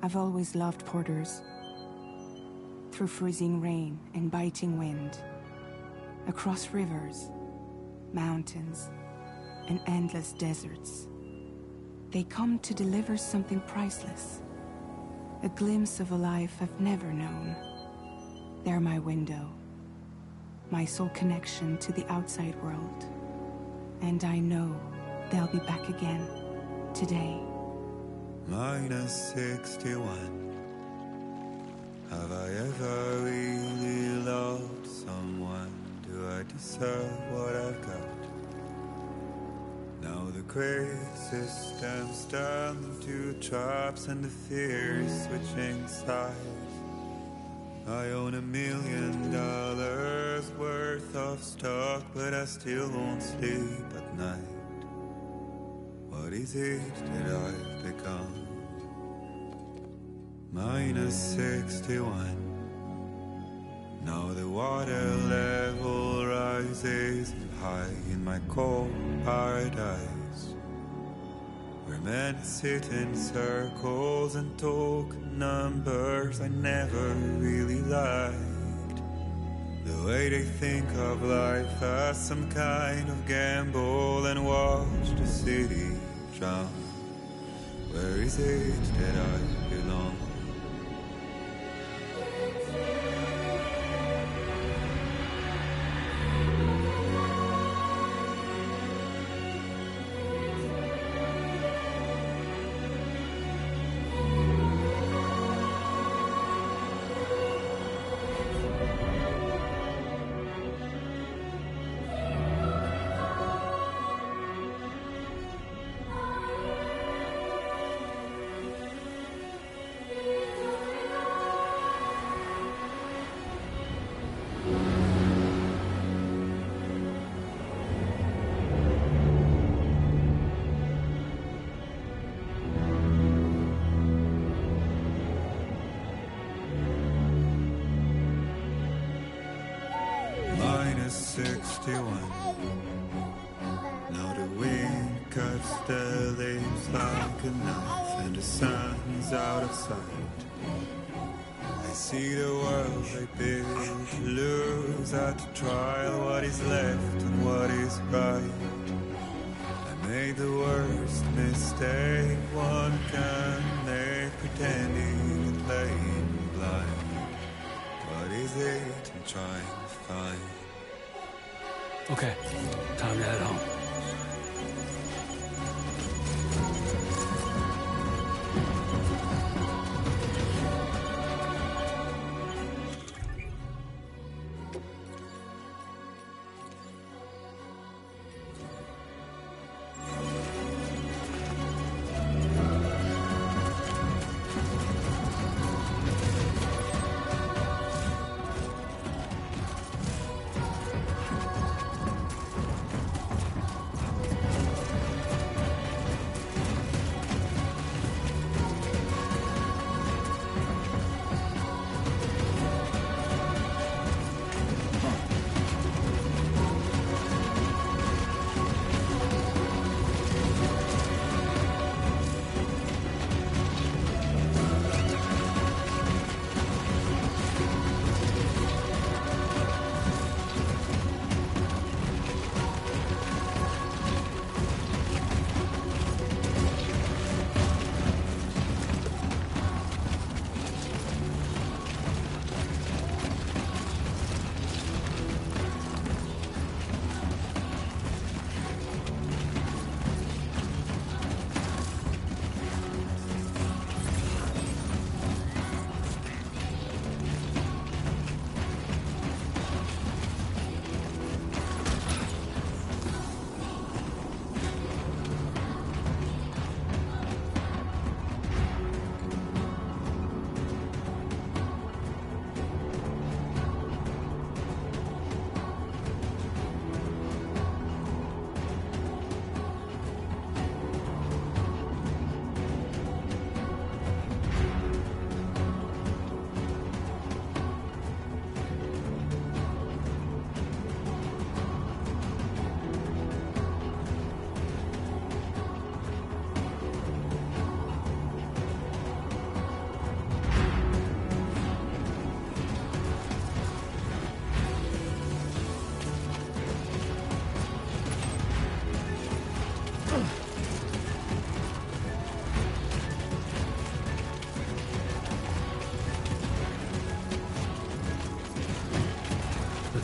I've always loved porters. Through freezing rain and biting wind, across rivers, mountains, and endless deserts, they come to deliver something priceless, a glimpse of a life I've never known. They're my window, my sole connection to the outside world. And I know they'll be back again today. -61. Have I ever really loved someone? Do I deserve what I've got? Now the great systems turn into traps and the fears switching sides. I own $1 million worth of stock, but I still won't sleep at night. What is it that I've become? -61. Now the water level rises high in my cold paradise, where men sit in circles and talk numbers I never really liked. The way they think of life as some kind of gamble and watch the city drown. Where is it that I belong? -61. Now the wind cuts the leaves like a knife, and the sun's out of sight. I see the world I built to lose at the trial, what is left and what is right. I made the worst mistake one can make, pretending and playing blind. What is it I'm trying to find? Okay, time to head home.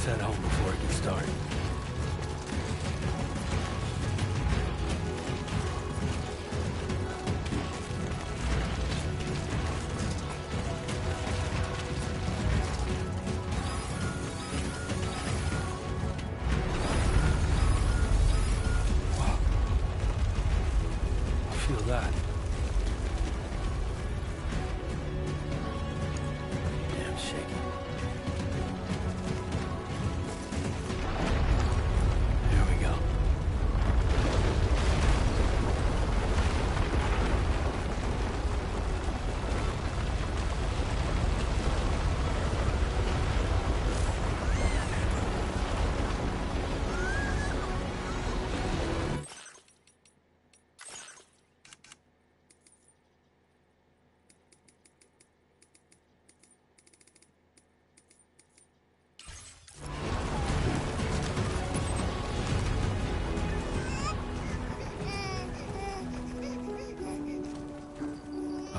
head home before it gets dark. Feel that. Damn shaky. There we go.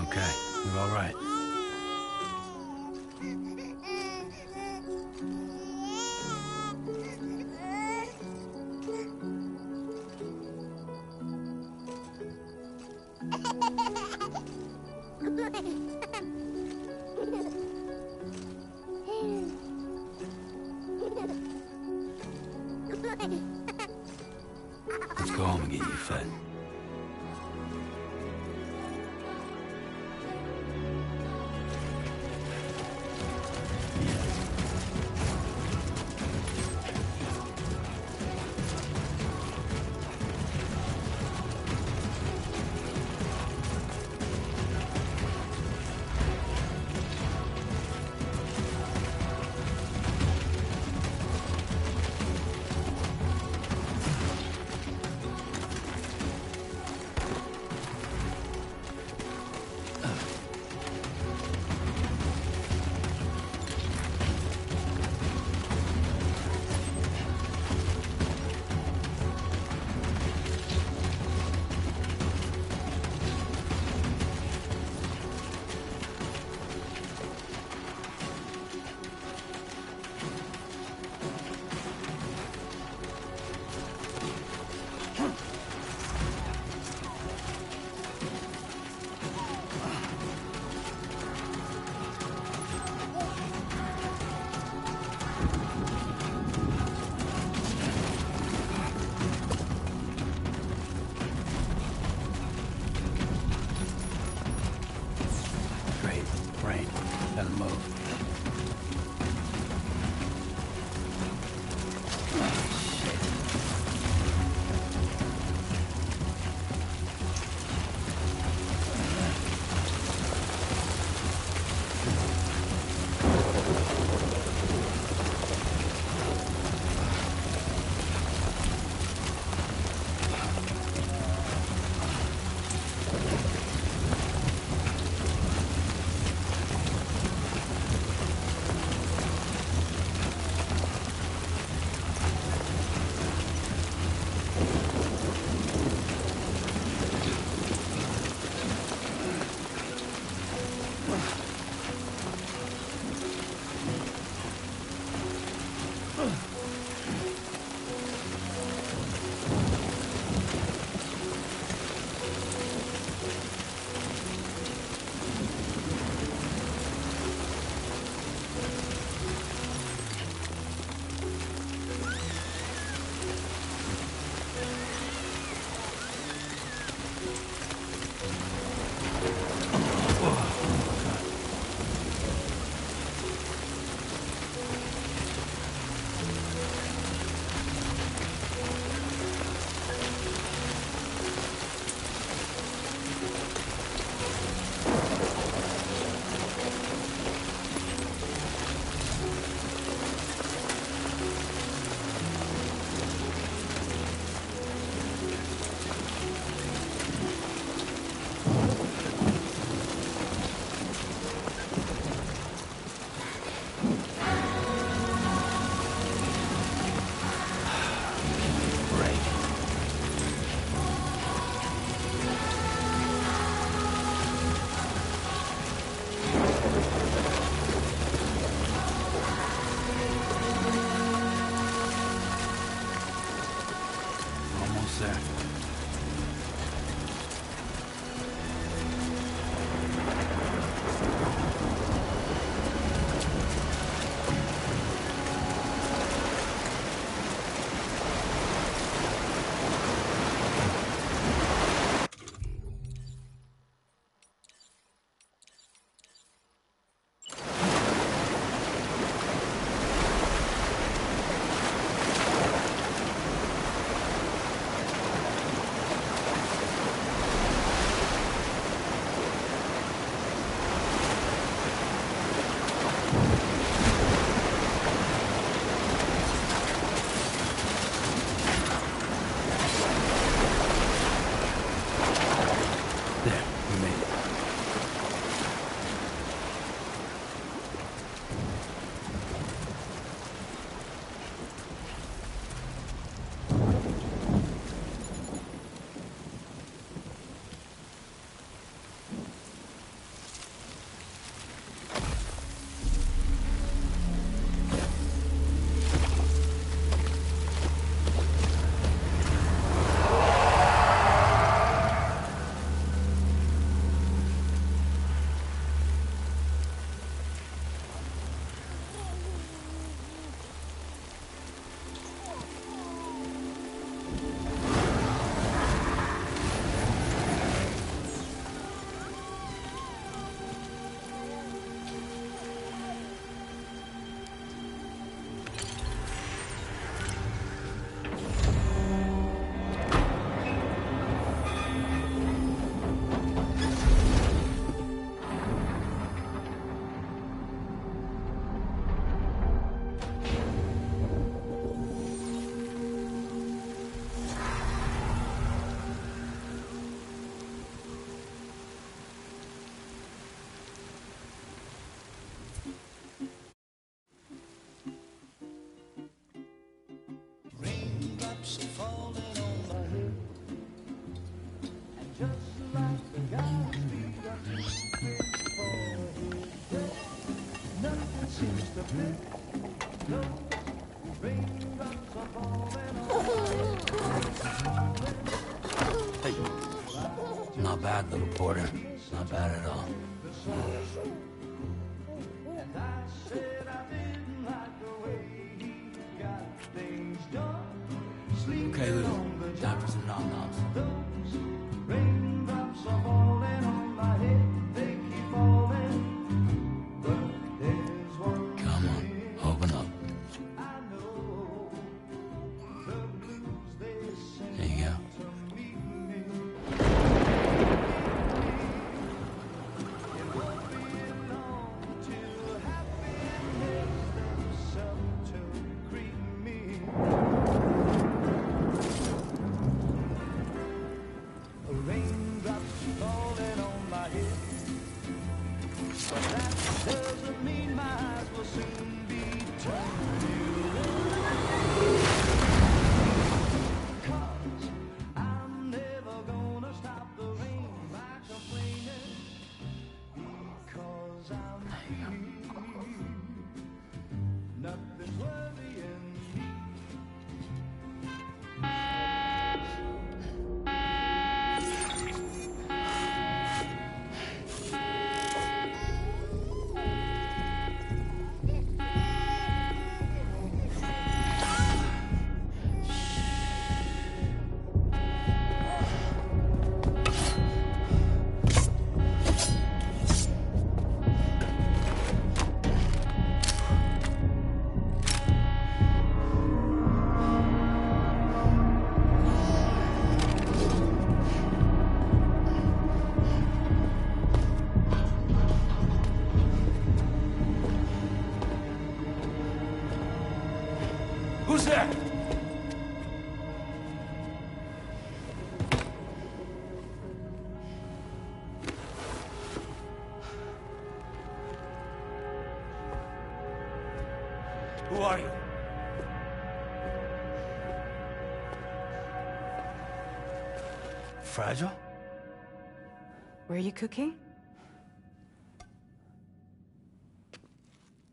Okay, you're all right. Let's go home and get you fed. Great. Rain. Gotta move. Hey. Not bad, little porter. Not bad at all. Okay, Lou. Time for some nom-noms. Come on, open up. There you go. Who's there? Who are you? Fragile? Were you cooking?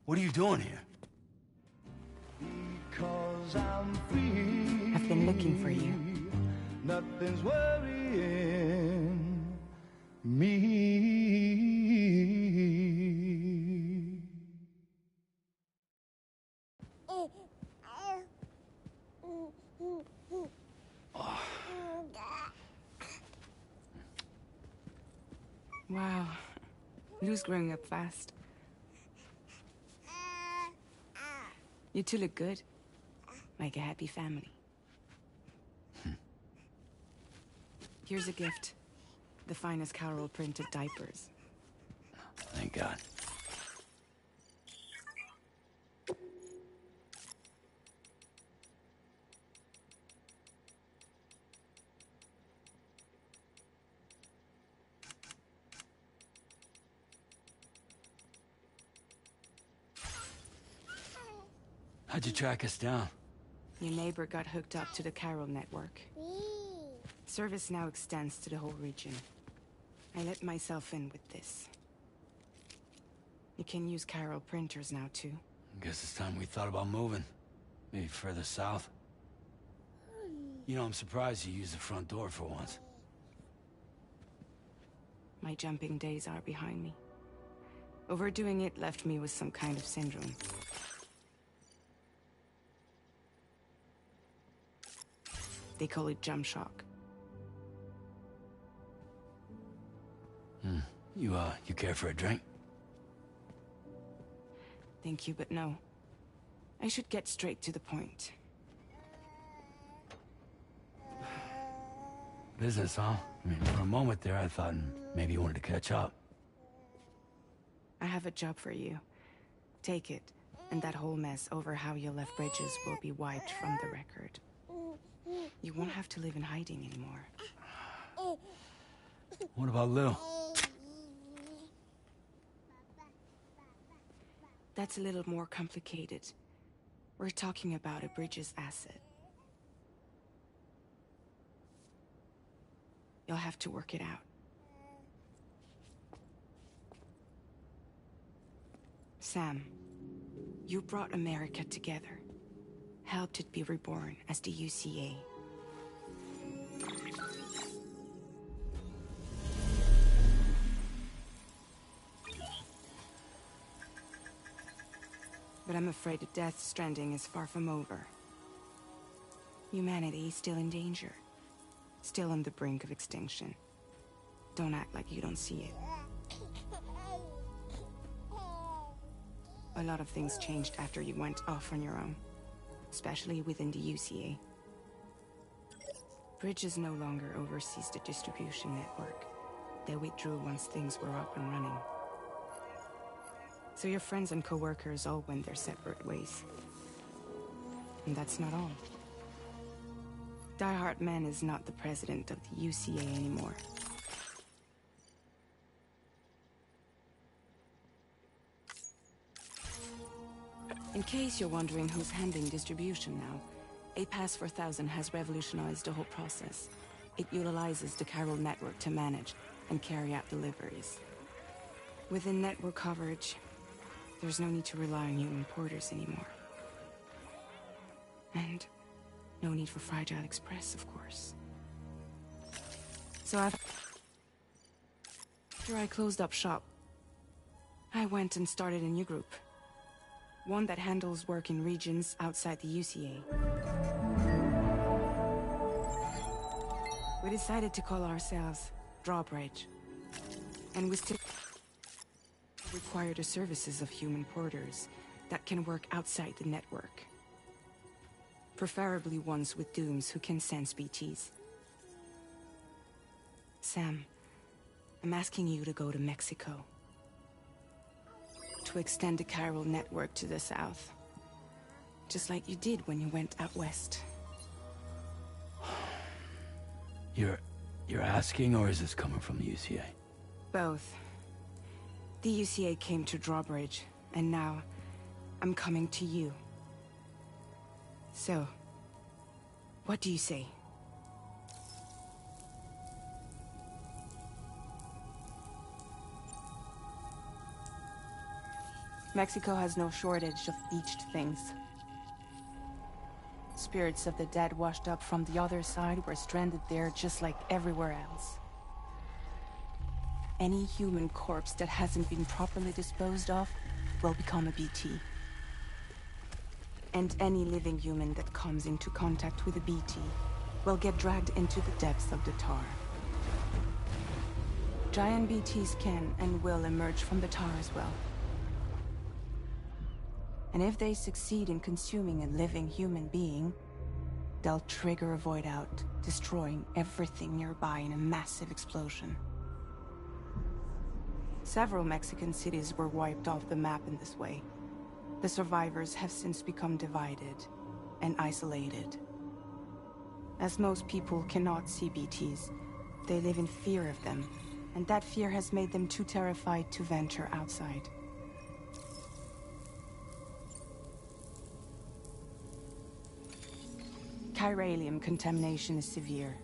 What are you doing here? I've been looking for you. Nothing's worrying me. Wow. Lou's growing up fast. You two look good. Like a happy family. Here's a gift. The finest Carol printed diapers. Thank God. How'd you track us down? Your neighbor got hooked up to the Carol network. Service now extends to the whole region. I let myself in with this. You can use Carol printers now, too. Guess it's time we thought about moving. Maybe further south. You know, I'm surprised you used the front door for once. My jumping days are behind me. Overdoing it left me with some kind of syndrome. They call it jump shock. You care for a drink? Thank you, but no. I should get straight to the point. Business, huh? I mean, for a moment there, I thought maybe you wanted to catch up. I have a job for you. Take it, and that whole mess over how you left Bridges will be wiped from the record. You won't have to live in hiding anymore. What about Lil? That's a little more complicated. We're talking about a Bridges asset. You'll have to work it out. Sam, You brought America together, helped it be reborn as the UCA. But I'm afraid the death Stranding is far from over. Humanity is still in danger. Still on the brink of extinction. Don't act like you don't see it. A lot of things changed after you went off on your own. Especially within the UCA. Bridges no longer oversees the distribution network. They withdrew once things were up and running. So your friends and co-workers all went their separate ways. And that's not all. Die Hartman is not the president of the UCA anymore. In case you're wondering who's handling distribution now, A Pass 4000 has revolutionized the whole process. It utilizes the chiral network to manage and carry out deliveries. Within network coverage, there's no need to rely on human porters anymore. And no need for Fragile Express, of course. So after I closed up shop, I went and started a new group. One that handles work in regions outside the UCA. We decided to call ourselves Drawbridge. And we still require the services of human porters that can work outside the network. Preferably ones with dooms who can sense BTs. Sam, I'm asking you to go to Mexico. To extend the chiral network to the south. Just like you did when you went out west. You're asking, or is this coming from the UCA? Both. The UCA came to Drawbridge, and now I'm coming to you. So, what do you say? Mexico has no shortage of beached things. Spirits of the dead washed up from the other side were stranded there just like everywhere else. Any human corpse that hasn't been properly disposed of will become a BT. And any living human that comes into contact with a BT will get dragged into the depths of the tar. Giant BTs can and will emerge from the tar as well. And if they succeed in consuming a living human being, they'll trigger a void out, destroying everything nearby in a massive explosion. Several Mexican cities were wiped off the map in this way. The survivors have since become divided and isolated. As most people cannot see BTs, they live in fear of them, and that fear has made them too terrified to venture outside. Chiralium contamination is severe.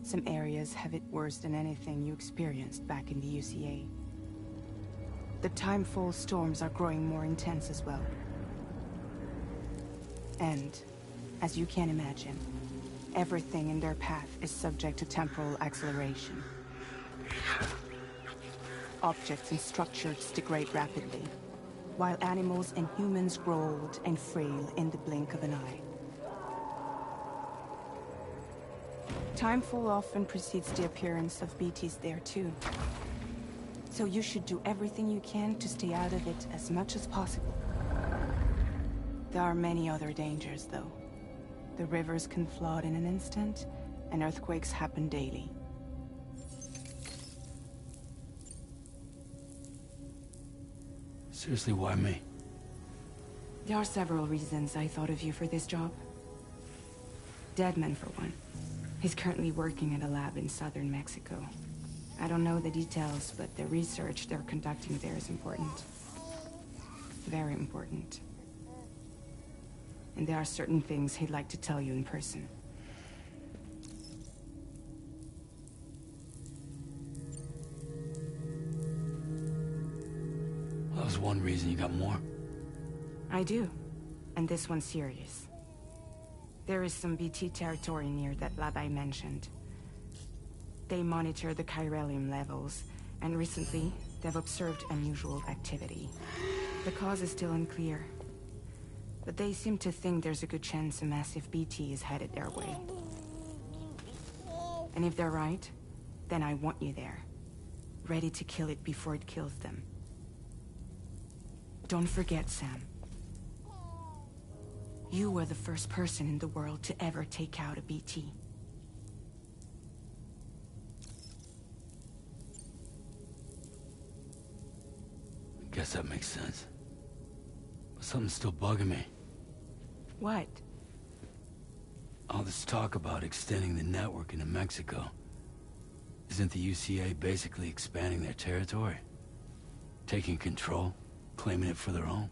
Some areas have it worse than anything you experienced back in the UCA. The timefall storms are growing more intense as well. And, as you can imagine, everything in their path is subject to temporal acceleration. Objects and structures degrade rapidly, while animals and humans grow old and frail in the blink of an eye. Timefall often precedes the appearance of BTs there too. So you should do everything you can to stay out of it as much as possible. There are many other dangers, though. The rivers can flood in an instant, and earthquakes happen daily. Seriously, why me? There are several reasons I thought of you for this job. Deadman, for one. He's currently working at a lab in southern Mexico. I don't know the details, but the research they're conducting there is important. Very important. And there are certain things he'd like to tell you in person. That was one reason. You got more? I do. And this one's serious. There is some BT territory near that lab I mentioned. They monitor the chiralium levels, and recently, they've observed unusual activity. The cause is still unclear, but they seem to think there's a good chance a massive BT is headed their way. And if they're right, then I want you there, ready to kill it before it kills them. Don't forget, Sam. You were the first person in the world to ever take out a BT. Guess that makes sense. But something's still bugging me. What? All this talk about extending the network into Mexico. Isn't the UCA basically expanding their territory? Taking control? Claiming it for their own?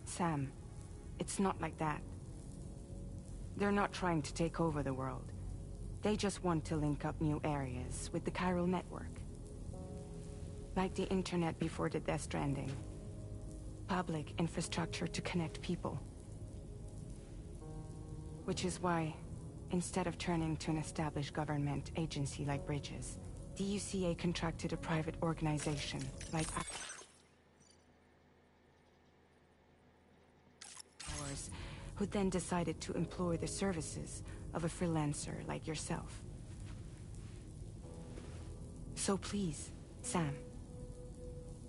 Sam, it's not like that. They're not trying to take over the world. They just want to link up new areas with the chiral network. Like the internet before the Death Stranding. Public infrastructure to connect people. Which is why, instead of turning to an established government agency like Bridges, the UCA contracted a private organization like ours, who then decided to employ the services of a freelancer like yourself. So please, Sam,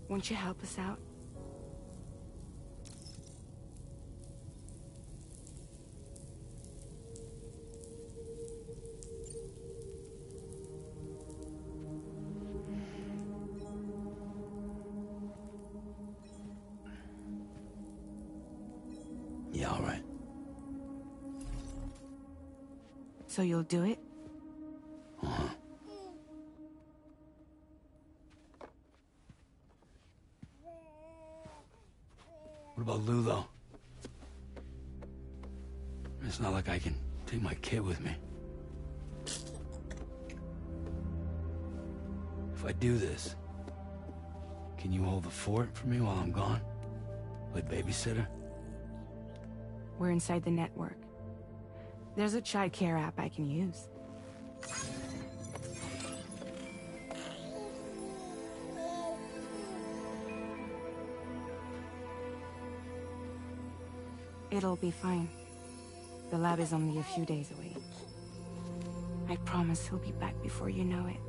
won't you help us out? Yeah, all right. So you'll do it? Uh-huh. What about Lou, though? It's not like I can take my kid with me. If I do this, can you hold the fort for me while I'm gone? Play babysitter? We're inside the network. There's a child care app I can use. It'll be fine. The lab is only a few days away. I promise he'll be back before you know it.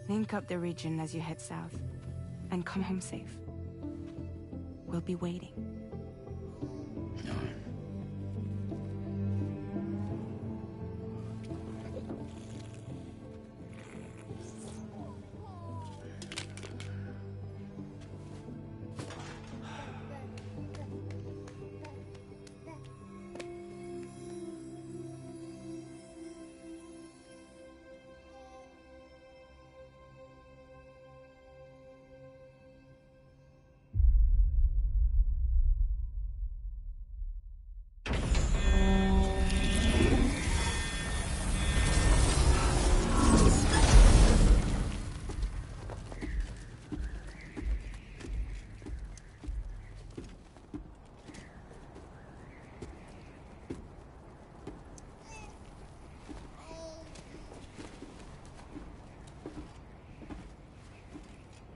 Link up the region as you head south, and come home safe. We'll be waiting. All right.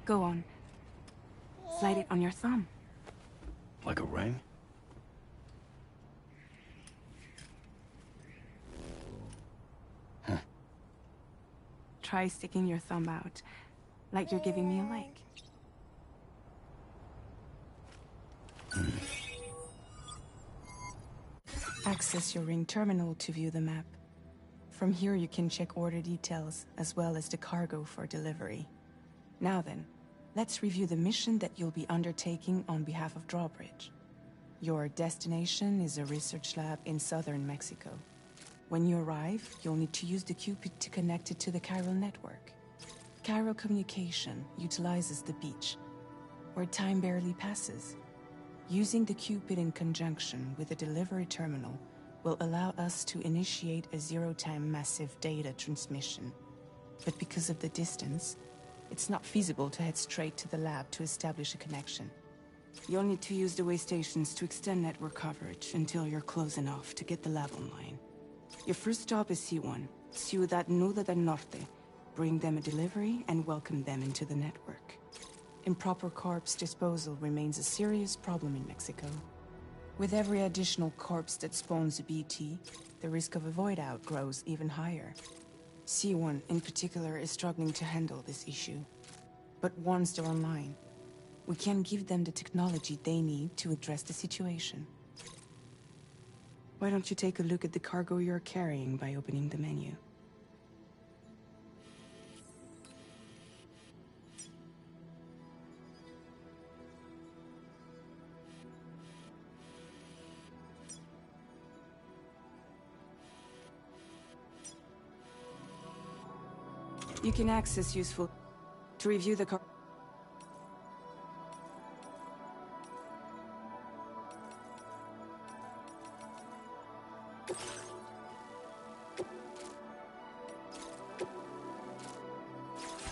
Go on. Slide it on your thumb. Like a ring? Huh. Try sticking your thumb out, like you're giving me a like. Access your ring terminal to view the map. From here you can check order details, as well as the cargo for delivery. Now then, let's review the mission that you'll be undertaking on behalf of Drawbridge. Your destination is a research lab in southern Mexico. When you arrive, you'll need to use the Cupid to connect it to the chiral network. Chiral communication utilizes the beach, where time barely passes. Using the Cupid in conjunction with the delivery terminal will allow us to initiate a zero-time massive data transmission. But because of the distance, It's not feasible to head straight to the lab to establish a connection. You'll need to use the way stations to extend network coverage until you're close enough to get the lab online. Your first stop is C1, Ciudad Nuda del Norte. Bring them a delivery and welcome them into the network. Improper corpse disposal remains a serious problem in Mexico. With every additional corpse that spawns a BT, the risk of a void out grows even higher. C1 in particular is struggling to handle this issue. But once they're online, we can give them the technology they need to address the situation. Why don't you take a look at the cargo you're carrying by opening the menu? You can access useful to review the car.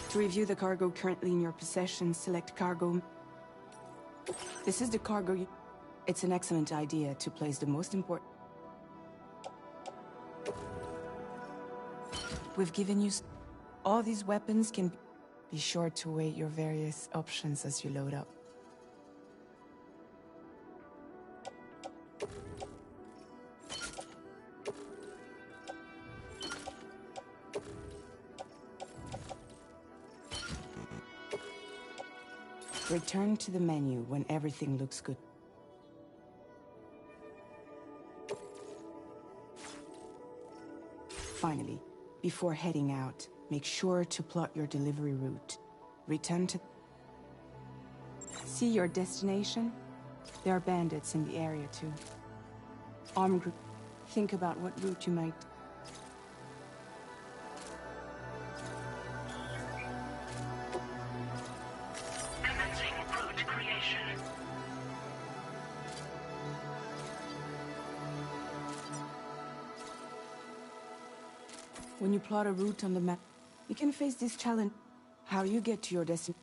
To review the cargo currently in your possession, select cargo. This is the cargo. It's an excellent idea to place the most important. We've given you. All these weapons can be sure to weigh your various options as you load up. Return to the menu when everything looks good. Finally, before heading out, make sure to plot your delivery route. Return to... See your destination? There are bandits in the area too. Armed group. Think about what route you might... Commencing route creation. When you plot a route on the map, you can face this challenge. How you get to your destination.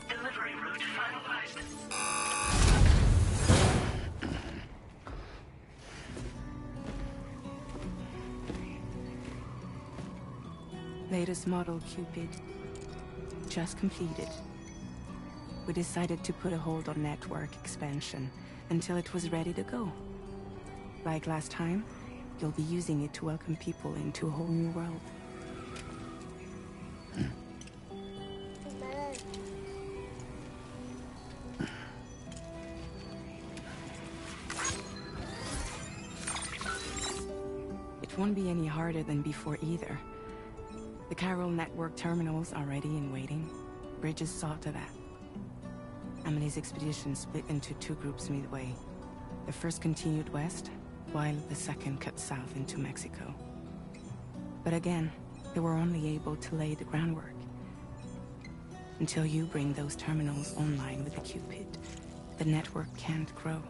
Delivery route finalized. Latest model Cupid. Just completed. We decided to put a hold on network expansion until it was ready to go. Like last time, you'll be using it to welcome people into a whole new world. It won't be any harder than before either. The Chiral network terminals are ready and waiting. Bridges saw to that. Amelie's expedition split into two groups midway. The first continued west, while the second cut south into Mexico. But again, they were only able to lay the groundwork. Until you bring those terminals online with the Cupid, the network can't grow.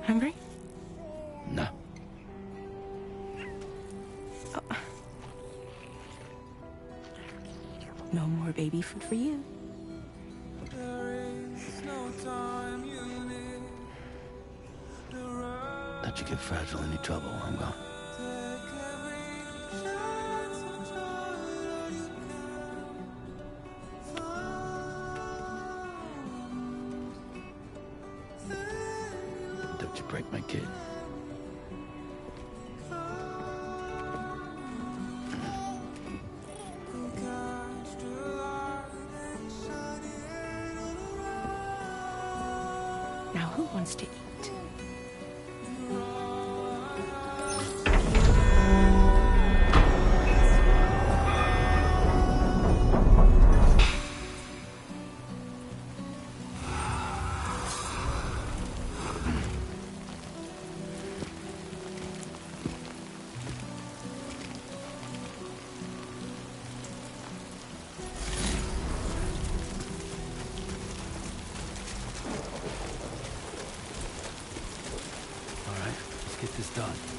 Hungry? No. Oh. No more baby food for you. Don't you get fragile any trouble while I'm gone. Don't you break my kid. Now who wants to eat? this done.